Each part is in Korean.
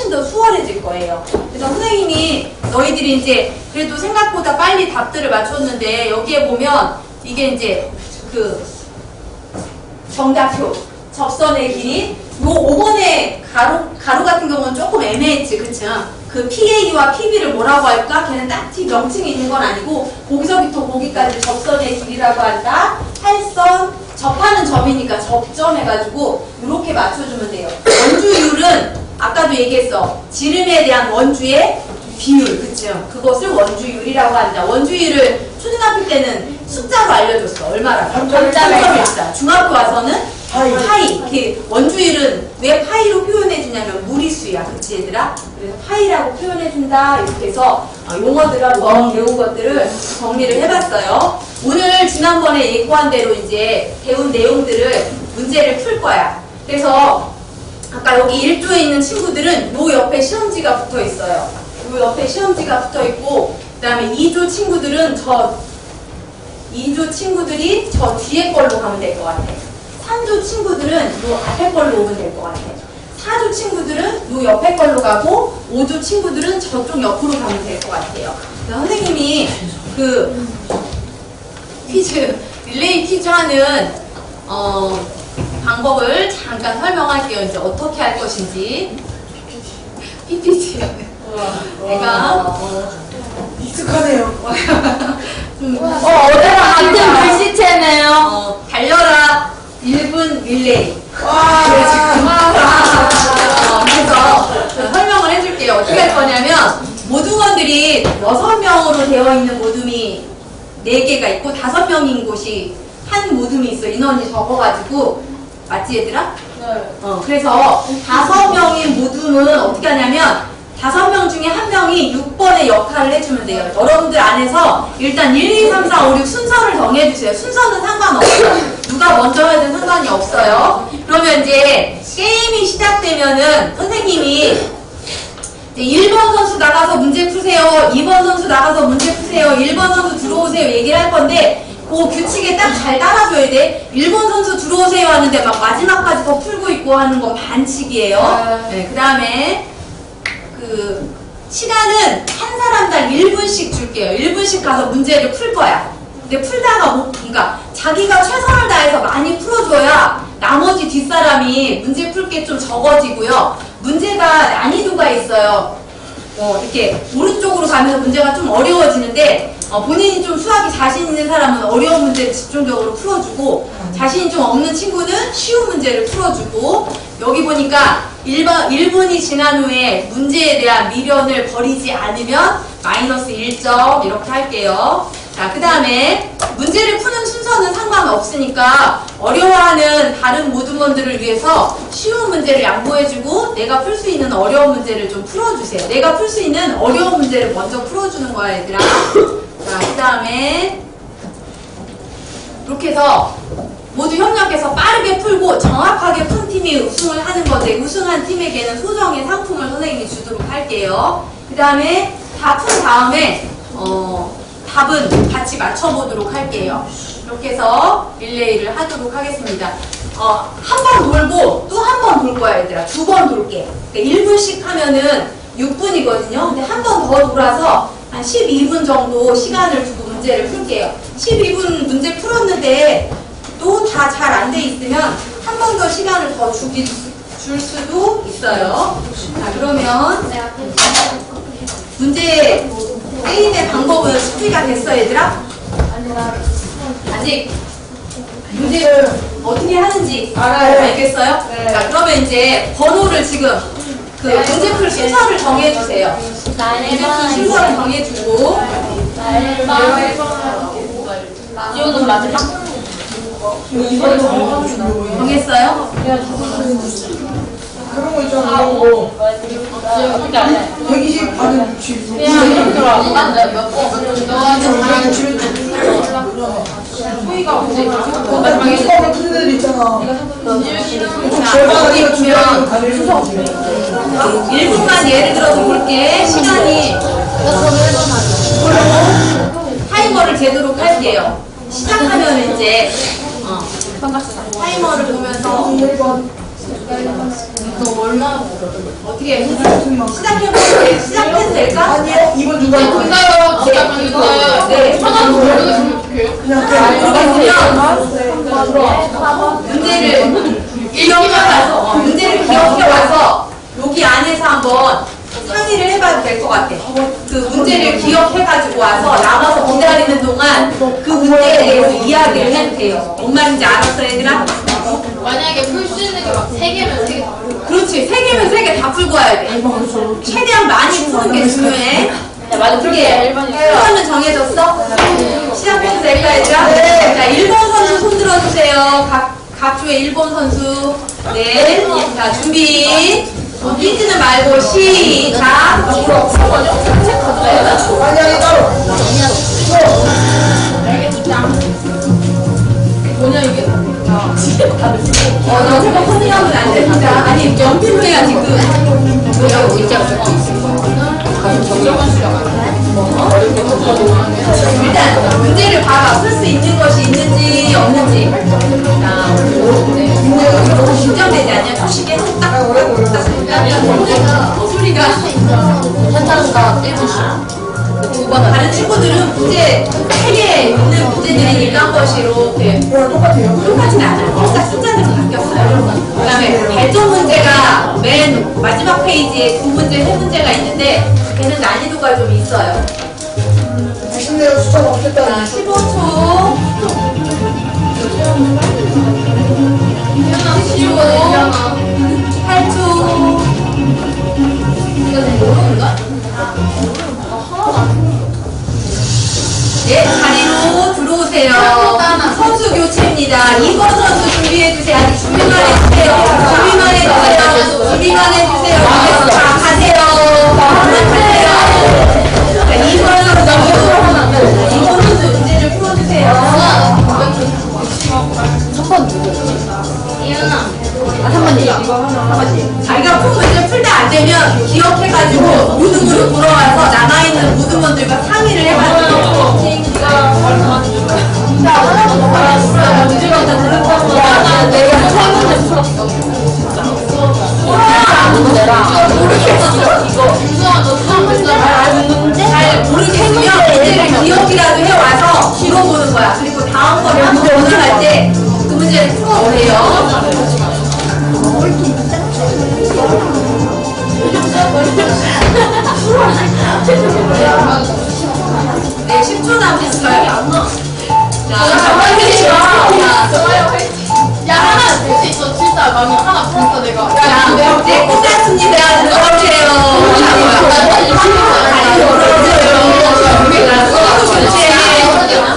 훨씬 더 수월해질 거예요. 그래서 선생님이 너희들이 이제 그래도 생각보다 빨리 답들을 맞췄는데 여기에 보면 이게 이제 그 정답표, 접선의 길이 요 5번의 가로 같은 경우는 조금 애매했지, 그쵸? 그 PA와 PB를 뭐라고 할까? 걔는 딱히 명칭이 있는 건 아니고 거기서부터 거기까지 접선의 길이라고 한다. 할선, 접하는 점이니까 접점해가지고 이렇게 맞춰주면 돼요. 원주율은 아까도 얘기했어. 지름에 대한 원주의 비율, 그쵸? 그것을 원주율이라고 한다. 원주율을 초등학교 때는 숫자로 알려줬어. 얼마라고? 3.14. 중학교 와서는 파이. 그 원주율은 왜 파이로 표현해주냐면 무리수야. 그치 얘들아? 그래서 파이라고 표현해준다. 이렇게 해서 용어들을 배운 것들을 정리를 해봤어요. 오늘 지난번에 예고한 대로 이제 배운 내용들을 문제를 풀 거야. 그래서 아까 여기 1조에 있는 친구들은 요 옆에 시험지가 붙어 있어요. 요 옆에 시험지가 붙어 있고, 그 다음에 2조 친구들은 2조 친구들이 저 뒤에 걸로 가면 될 것 같아. 3조 친구들은 요 앞에 걸로 오면 될 것 같아. 4조 친구들은 요 옆에 걸로 가고, 5조 친구들은 저쪽 옆으로 가면 될 것 같아요. 선생님이 그 퀴즈, 릴레이 퀴즈 하는 방법을 잠깐 설명할게요. 이제 어떻게 할 것인지. PPT. 내가 익숙하네요. 어제랑 같은 글씨체네요. 달려라 1분 릴레이. 그래서 설명을 해줄게요. 어떻게 할 거냐면 모둠원들이 6명으로 되어 있는 모둠이 4개가 있고 5명인 곳이 한 모둠이 있어. 인원이 적어가지고. 맞지 얘들아? 네. 그래서 5명인 모둠은 어떻게 하냐면 5명 중에 1명이 6번의 역할을 해주면 돼요. 여러분들 안에서 일단 1, 2, 3, 4, 5, 6 순서를 정해주세요. 순서는 상관없어요. 누가 먼저 해도 상관이 없어요. 그러면 이제 게임이 시작되면은 선생님이 이제 1번 선수 나가서 문제 푸세요. 2번 선수 나가서 문제 푸세요. 1번 선수 들어오세요. 얘기를 할 건데 그 규칙에 딱 잘 따라줘야 돼. 1번 선수 들어오세요 하는데 막 마지막까지 더 풀고 있고 하는 건 반칙이에요. 네, 그 다음에 그 시간은 한 사람당 1분씩 줄게요. 1분씩 가서 문제를 풀 거야. 근데 풀다가 그러니까 자기가 최선을 다해서 많이 풀어줘야 나머지 뒷사람이 문제 풀 게 좀 적어지고요. 문제가 난이도가 있어요. 이렇게 오른쪽으로 가면서 문제가 좀 어려워지는데 본인이 좀 수학이 자신 있는 사람은 어려운 문제를 집중적으로 풀어주고 자신이 좀 없는 친구는 쉬운 문제를 풀어주고 여기 보니까 1분이 지난 후에 문제에 대한 미련을 버리지 않으면 마이너스 1점 이렇게 할게요. 자, 그 다음에 문제를 푸는 순서는 상관없으니까 어려워하는 다른 모둠원들을 위해서 쉬운 문제를 양보해주고 내가 풀 수 있는 어려운 문제를 좀 풀어주세요. 내가 풀 수 있는 어려운 문제를 먼저 풀어주는 거야 얘들아. 자, 그 다음에 이렇게 해서 모두 협력해서 빠르게 풀고 정확하게 푼 팀이 우승을 하는 건데 우승한 팀에게는 소정의 상품을 선생님이 주도록 할게요. 그 다음에 다 푼 다음에 답은 같이 맞춰보도록 할게요. 이렇게 해서 릴레이를 하도록 하겠습니다. 한 번 돌고 또 한 번 돌 거야 얘들아. 2번 돌게. 그러니까 1분씩 하면은 6분이거든요. 근데 한 번 더 돌아서 한 12분 정도 시간을 두고 문제를 풀게요. 12분 문제 풀었는데 또 다 잘 안 돼 있으면 한 번 더 시간을 더 줄 수도 있어요. 자, 그러면 문제 게임의 방법은 숙지가 됐어 얘들아? 아직 문제를 어떻게 하는지 알겠어요? 네. 자, 그러면 이제 번호를 지금 그 문제풀 순서를 정해주세요. 문제풀 순서를 정해주고 지호는 마지막? 정했어요? 그런 거 있잖아. 어떻게 안 해? 120 받은 60. 그냥 들어와. 소희가 문제 마지막에 푸는 애들 있잖아. 자, 여기 보면 1분만 예를 들어서 볼게. 시간이 타이머를 재도록 할게요. 시작하면 이제 타이머를 보면서 1번 너 얼마나 어떻게 시작해볼게요. 시작해도 될까? 아니요, 이번 중간에. 근데요, 진짜 근데 네. 하나도 모르겠으면 어떡해요? 문제를 기억해와서 문제를 기억해와서 여기 안에서 한번 상의를 해봐도 될 것 같아. 그 문제를 기억해가지고 와서 남아서 기다리는 동안 그 문제에 대해서 이야기를 해도 돼요. 뭔 말인지 알았어, 얘들아? 만약에 풀 수 있는 게 막 3개면 3개 다 풀고. 그렇지. 3개면 3개 다 풀고 와야 돼. 최대한 많이 푸는 게 중요해. 네, 맞아. 그게 1번이에요. 순서는 정해졌어? 시작해도 될까, 얘들아? 자, 1번 선수 손 들어주세요. 각 조의 1번 선수. 네. 자, 준비. 뛰지는 말고 시작. 아니, 아니, 따로. 뭐냐 이게? 너 제가 컨닝하면 안 됩니다. 아니, 연필로 해야지, 일단, 문제를 봐봐. 풀 수 있는 것이 있는지, 없는지. 자, 긴장되지 않냐? 소식에 딱, 소리가. 한타가 1분씩. 다른 친구들은 문제 3개 있는 문제들이니까 한 번씩 이렇게 이거랑 똑같아요. 똑같진 않아요. 딱 숫자대로 바뀌었어요. 그 다음에 발전 문제가 맨 마지막 페이지에 2문제, 3문제가 있는데 걔는 난이도가 좀 있어요. 아쉽네요, 숫자가 없겠다. 자, 15초. 8초. 이거 되게 어려운가? 네, 자리로 들어오세요. 선수 교체입니다. 2번 선수 준비해주세요. 아직 준비만 해주세요. 준비만 해주세요. 준비만 해주세요. 자, 가세요. 가세요. 자, 2번 선수 문제를 풀어주세요. 자기가 푼 문제 풀다 안 되면 기억해가지고 무등으로 돌아와서 남아있는 무등원들과 상의를 해봐요. 잘 모르겠으면 문제를 기억이라도 해와서 길어보는 거야. 그리고 다음번에 문제 원할 때 그 문제를 풀어보세요. 네, 10초 남았어요. 자, 정말 야, 하나 될 수 있어. 진짜 마음이 하나 보니까 내가. 자, 네, 끝났습니다. 들어오세요.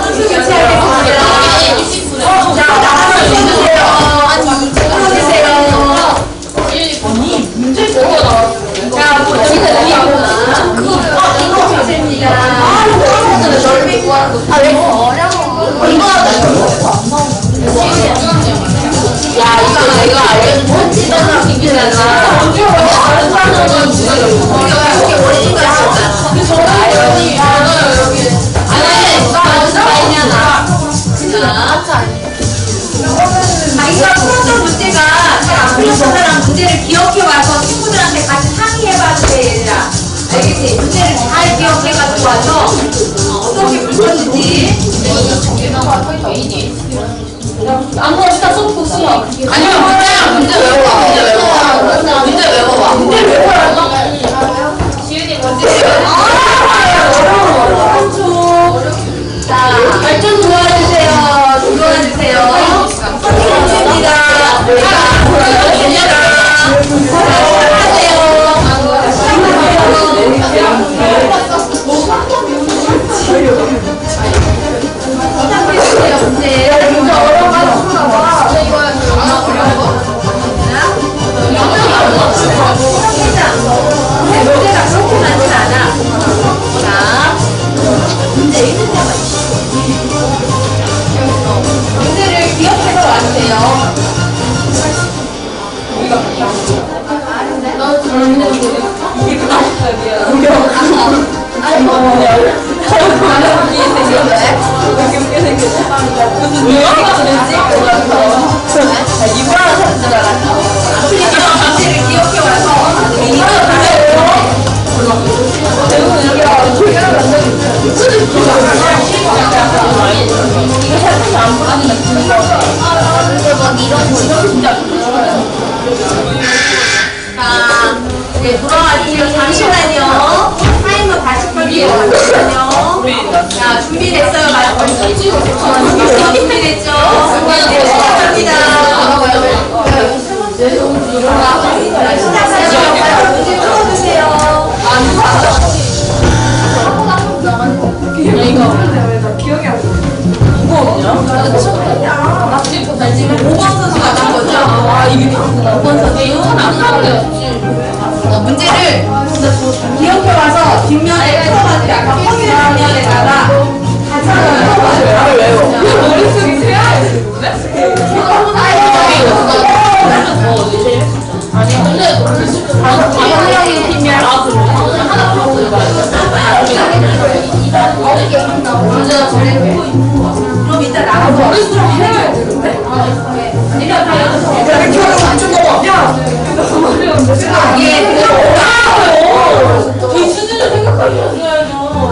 선수 교체하겠습니다. 자, 나가서 주세요. 풀어주세요. 문제 뭐가 나왔어? 자, 이거 교체입니다. 야, 이거 내가 알려준 찌더라 비비잖아. 다른 사람은 우리가 이렇게 원리가 있었잖아. 아니, 자기가 풀었던 문제가 잘 안 풀렸던 사람 문제를 기억해와서 친구들한테 같이 상의해봐도 돼, 얘들아. 알겠지? 문제를 잘 기억해가지고 와서 어떻게 풀었는지. 아무거나 써놓고 수업. 아니면 문제 외워봐. 문제 외워봐. 문제 외워봐. 지은이 자, 발전 도와주세요. 도와주세요. 선생님입니다. 문제가 그렇게 많진 않아. 자, 문제 있는 데만 문제를 기억해서 와주세요. 이거 하나 잡는 줄 알았어. 네, 돌아갈게요. 잠시만요. 타이머 다시 끌게요. 잠시만요. 자, 준비됐어요. 준비됐죠? 네, 시작합니다. 시작하시면 문제 풀어주세요. 지금 5번 선수가 난 거죠? 아, 이게 5번 선수. 문제를 기억해와서 뒷면에 풀어가지고 약간 허리 뒷면에다가 같이 나를 왜요? 머릿속이 새하얘 지는데? 아니 근데 방향이 팀이야. 아 그래. 하나 풀었어요. 그럼 이따 나가서 머릿속 해야 되는데?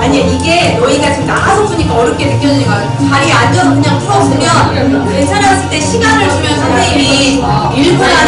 아니 이게 너희가 지금 나가서 보니까 어렵게 느껴지는 거야. 자리에 앉아서 그냥 풀었으면 괜찮았을 때 시간을 주면 선생님이 1분 안에